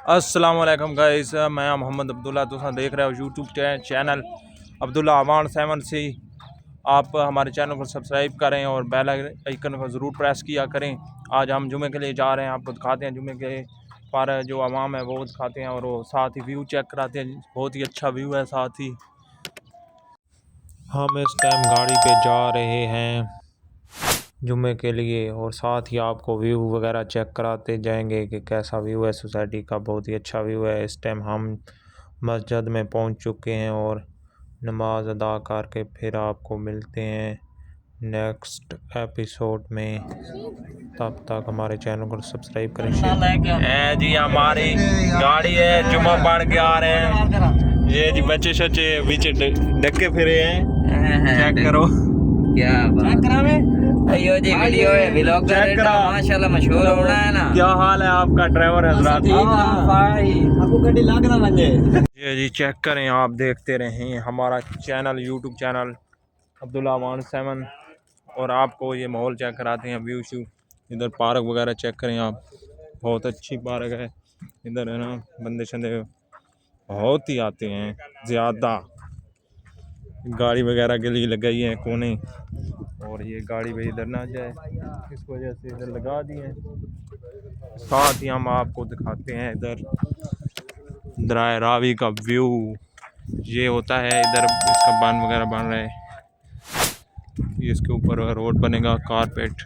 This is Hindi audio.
अस्सलाम वालेकुम गाइस, मैं मोहम्मद अब्दुल्ला। तुम देख रहे हो यूट्यूब चैनल अब्दुल्ला अवान 7 से। आप हमारे चैनल को सब्सक्राइब करें और बेल आइकन को ज़रूर प्रेस किया करें। आज हम जुमे के लिए जा रहे हैं, आपको दिखाते हैं जुमे के पर जो आवाम है वो दिखाते हैं और वो साथ ही व्यू चेक कराते हैं। बहुत ही अच्छा व्यू है। साथ ही हम इस टाइम गाड़ी पे जा रहे हैं जुमे के लिए और साथ ही आपको व्यू वगैरह चेक कराते जाएंगे कि कैसा व्यू है सोसाइटी का। बहुत ही अच्छा व्यू है। इस टाइम हम मस्जिद में पहुंच चुके हैं और नमाज अदा करके फिर आपको मिलते हैं नेक्स्ट एपिसोड में। तब तक हमारे चैनल को सब्सक्राइब करें, शेयर जी। हमारी गाड़ी है, जुमा पढ़ के आ रहे हैं। ये जी बच्चे शच्चे पीछे डके फिरे हैं, चेक करो। क्या अयो जी वीडियो है, व्लॉग माशाल्लाह मशहूर होना है ना। क्या हाल है आपका ड्राइवर हजरात? आपको गड्डी लागना बने। ये जी चेक करें, आप देखते रहें हमारा channel, YouTube channel Abdullah Awan 7। और आपको ये माहौल चेक कराते हैं, व्यू शू। इधर पार्क वगैरह चेक करें आप, बहुत अच्छी पार्क है। इधर है ना बंदे शंदे बहुत ही आते हैं, ज़्यादा गाड़ी वगैरह के लिए लगाई है कोने। और ये गाड़ी भाई इधर ना जाए इस वजह से इधर लगा दिए हैं। साथ ही हम आपको दिखाते हैं इधर दराय रावी का व्यू। ये होता है इधर, इसका बांध वगैरह बन रहा है। इसके ऊपर रोड बनेगा कारपेट।